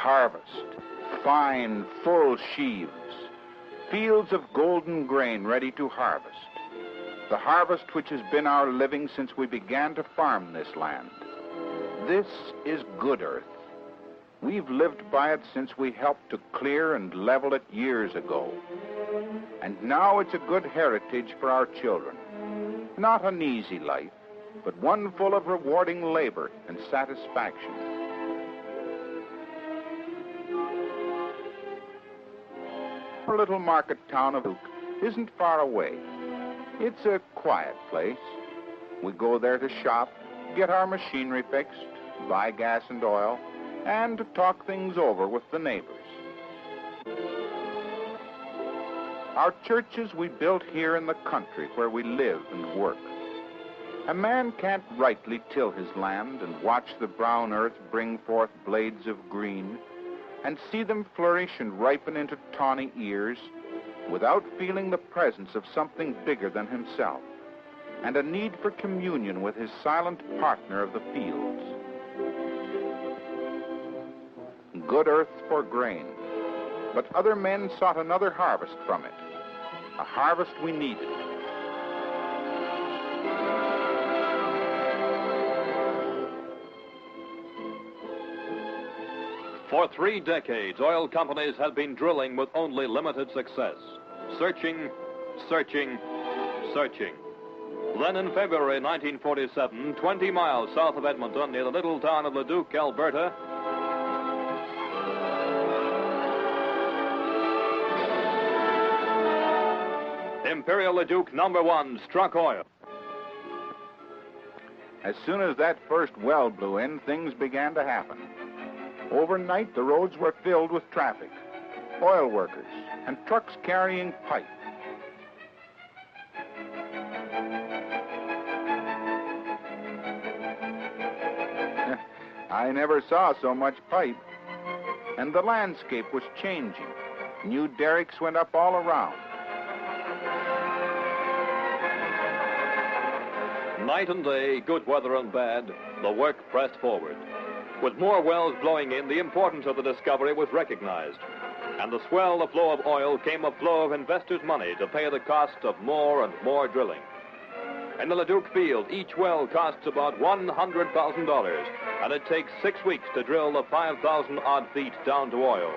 Harvest, fine, full sheaves, fields of golden grain ready to harvest. The harvest which has been our living since we began to farm this land. This is good earth. We've lived by it since we helped to clear and level it years ago. And now it's a good heritage for our children. Not an easy life, but one full of rewarding labor and satisfaction. Our little market town of Duke isn't far away. It's a quiet place. We go there to shop, get our machinery fixed, buy gas and oil, and to talk things over with the neighbors. Our churches we built here in the country where we live and work. A man can't rightly till his land and watch the brown earth bring forth blades of green and see them flourish and ripen into tawny ears without feeling the presence of something bigger than himself and a need for communion with his silent partner of the fields. Good earth for grain, but other men sought another harvest from it, a harvest we needed. For 3 decades, oil companies had been drilling with only limited success. Searching, searching, searching. Then in February 1947, 20 miles south of Edmonton, near the little town of Leduc, Alberta, Imperial Leduc number 1 struck oil. As soon as that first well blew in, things began to happen. Overnight, the roads were filled with traffic, oil workers, and trucks carrying pipe. I never saw so much pipe. And the landscape was changing. New derricks went up all around. Night and day, good weather and bad, the work pressed forward. With more wells blowing in, the importance of the discovery was recognized. And the swell of flow of oil came a flow of investors' money to pay the cost of more and more drilling. In the Leduc field, each well costs about $100,000, and it takes 6 weeks to drill the 5,000-odd feet down to oil.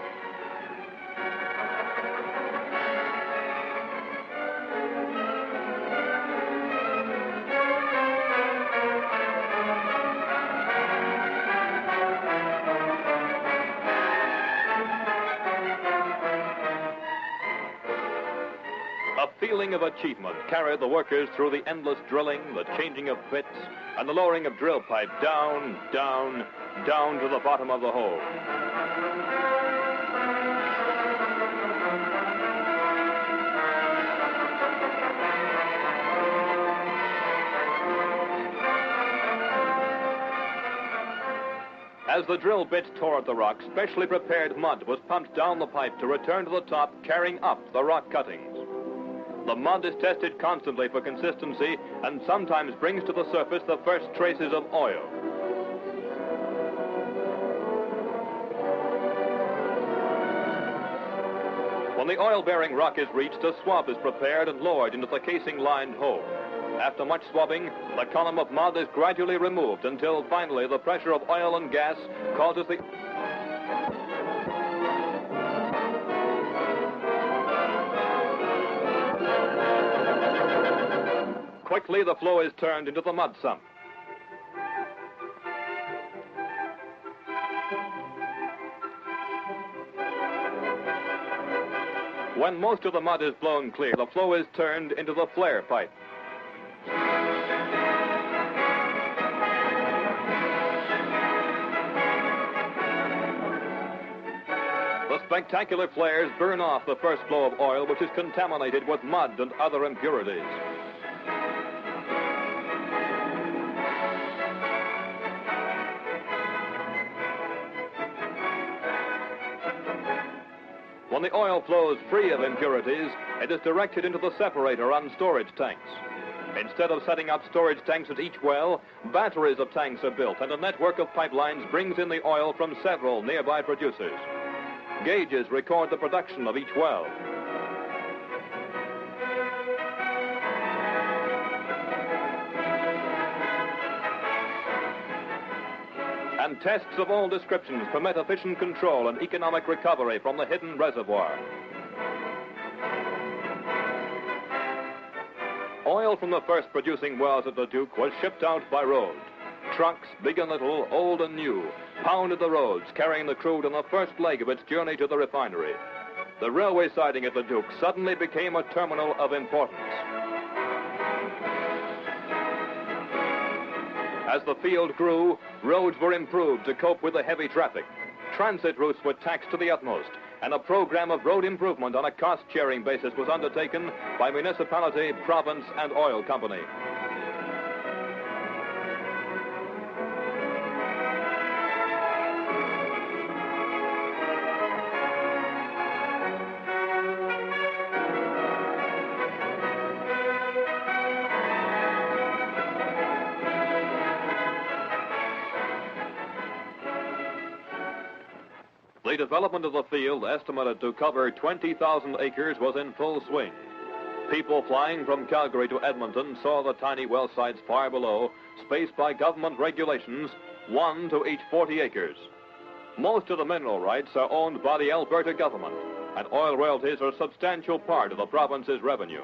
A feeling of achievement carried the workers through the endless drilling, the changing of bits, and the lowering of drill pipe down, down, down to the bottom of the hole. As the drill bit tore at the rock, specially prepared mud was pumped down the pipe to return to the top, carrying up the rock cuttings. The mud is tested constantly for consistency and sometimes brings to the surface the first traces of oil. When the oil-bearing rock is reached, a swab is prepared and lowered into the casing-lined hole. After much swabbing, the column of mud is gradually removed until finally the pressure of oil and gas causes the... Quickly, the flow is turned into the mud sump. When most of the mud is blown clear, the flow is turned into the flare pipe. The spectacular flares burn off the first flow of oil, which is contaminated with mud and other impurities. When the oil flows free of impurities, it is directed into the separator on storage tanks. Instead of setting up storage tanks at each well, batteries of tanks are built, and a network of pipelines brings in the oil from several nearby producers. Gauges record the production of each well. And tests of all descriptions permit efficient control and economic recovery from the hidden reservoir. Oil from the first producing wells at Leduc was shipped out by road. Trucks, big and little, old and new, pounded the roads, carrying the crude on the first leg of its journey to the refinery. The railway siding at Leduc suddenly became a terminal of importance. As the field grew, roads were improved to cope with the heavy traffic. Transit routes were taxed to the utmost, and a program of road improvement on a cost-sharing basis was undertaken by municipality, province, and oil company. The development of the field, estimated to cover 20,000 acres, was in full swing. People flying from Calgary to Edmonton saw the tiny well sites far below, spaced by government regulations, 1 to each 40 acres. Most of the mineral rights are owned by the Alberta government, and oil royalties are a substantial part of the province's revenue.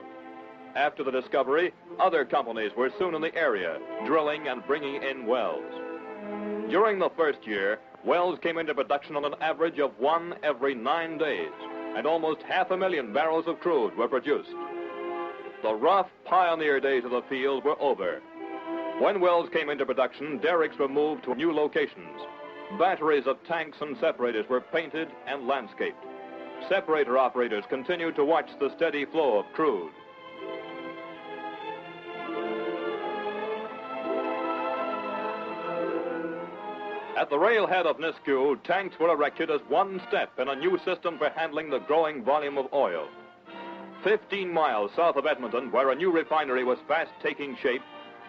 After the discovery, other companies were soon in the area, drilling and bringing in wells. During the first year, wells came into production on an average of 1 every 9 days, and almost 500,000 barrels of crude were produced. The rough pioneer days of the field were over. When wells came into production, derricks were moved to new locations. Batteries of tanks and separators were painted and landscaped. Separator operators continued to watch the steady flow of crude. At the railhead of Nisku, tanks were erected as one step in a new system for handling the growing volume of oil. 15 miles south of Edmonton, where a new refinery was fast taking shape,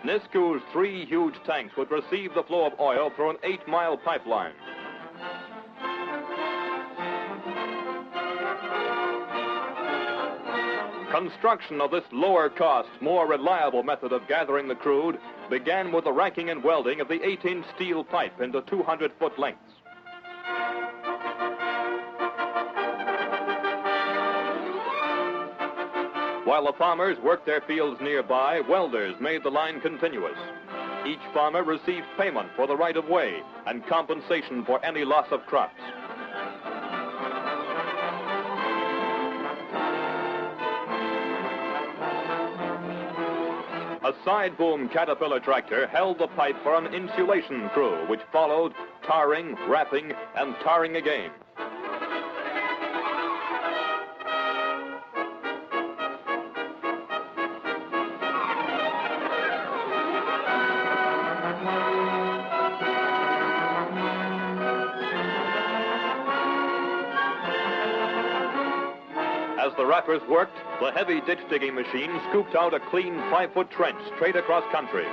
Nisku's 3 huge tanks would receive the flow of oil through an 8-mile pipeline. Construction of this lower-cost, more reliable method of gathering the crude began with the racking and welding of the 8-inch steel pipe into 200-foot lengths. While the farmers worked their fields nearby, welders made the line continuous. Each farmer received payment for the right-of-way and compensation for any loss of crops. A side-boom Caterpillar tractor held the pipe for an insulation crew, which followed, tarring, wrapping, and tarring again. As the wrappers worked, the heavy ditch-digging machine scooped out a clean 5-foot trench straight across country.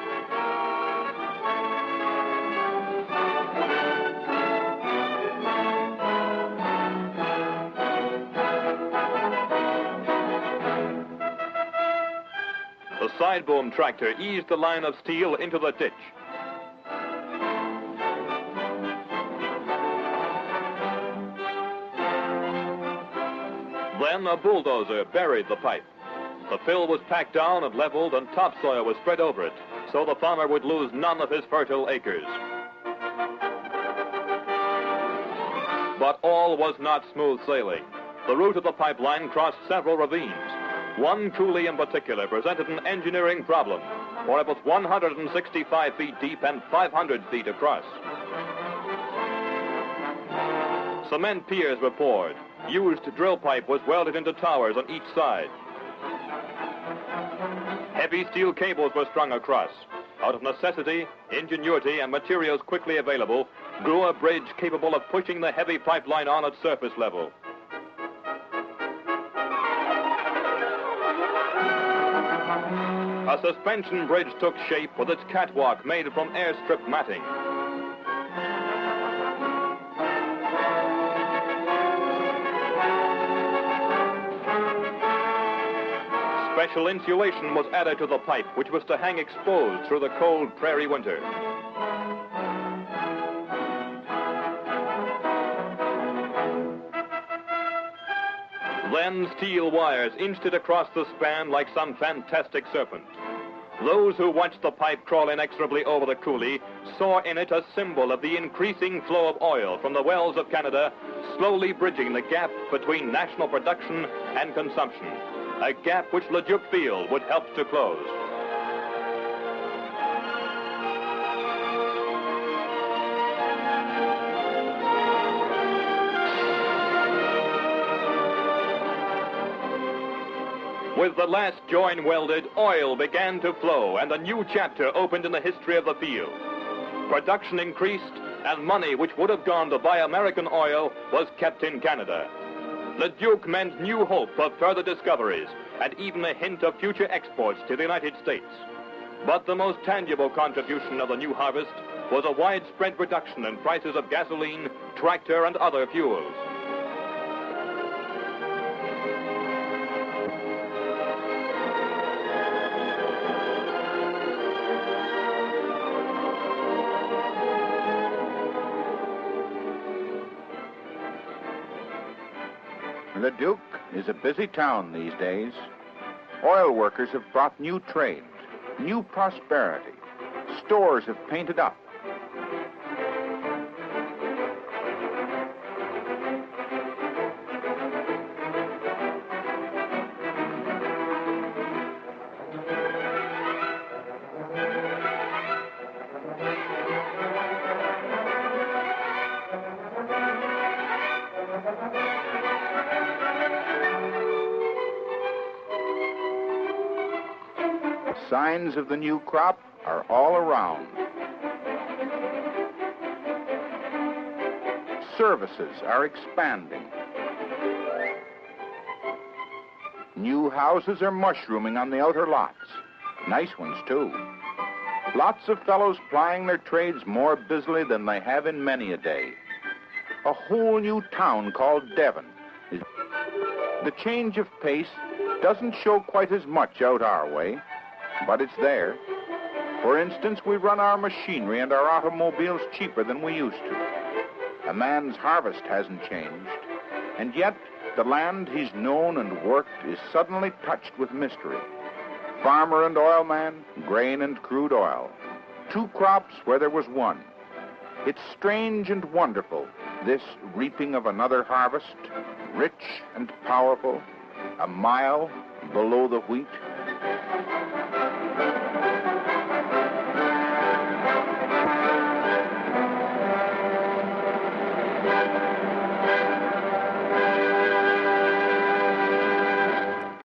The side-boom tractor eased the line of steel into the ditch. Then a bulldozer buried the pipe. The fill was packed down and leveled, and topsoil was spread over it, so the farmer would lose none of his fertile acres. But all was not smooth sailing. The route of the pipeline crossed several ravines. One coulee in particular presented an engineering problem, for it was 165 feet deep and 500 feet across. Cement piers were poured. Used drill pipe was welded into towers on each side. Heavy steel cables were strung across. Out of necessity, ingenuity, and materials quickly available, grew a bridge capable of pushing the heavy pipeline on at surface level. a suspension bridge took shape with its catwalk made from airstrip matting. Special insulation was added to the pipe, which was to hang exposed through the cold prairie winter. Then steel wires inched it across the span like some fantastic serpent. Those who watched the pipe crawl inexorably over the coulee saw in it a symbol of the increasing flow of oil from the wells of Canada, slowly bridging the gap between national production and consumption, a gap which Leduc Field would help to close. With the last join welded, oil began to flow, and a new chapter opened in the history of the field. Production increased, and money which would have gone to buy American oil was kept in Canada. Leduc meant new hope of further discoveries, and even a hint of future exports to the United States. But the most tangible contribution of the new harvest was a widespread reduction in prices of gasoline, tractor, and other fuels. Leduc is a busy town these days. Oil workers have brought new trade, new prosperity. Stores have painted up. Signs of the new crop are all around. Services are expanding. New houses are mushrooming on the outer lots. Nice ones, too. Lots of fellows plying their trades more busily than they have in many a day. A whole new town called Devon. The change of pace doesn't show quite as much out our way, but it's there. For instance, we run our machinery and our automobiles cheaper than we used to. A man's harvest hasn't changed, and yet the land he's known and worked is suddenly touched with mystery. Farmer and oilman, grain and crude oil. Two crops where there was one. It's strange and wonderful, this reaping of another harvest, rich and powerful, a mile below the wheat.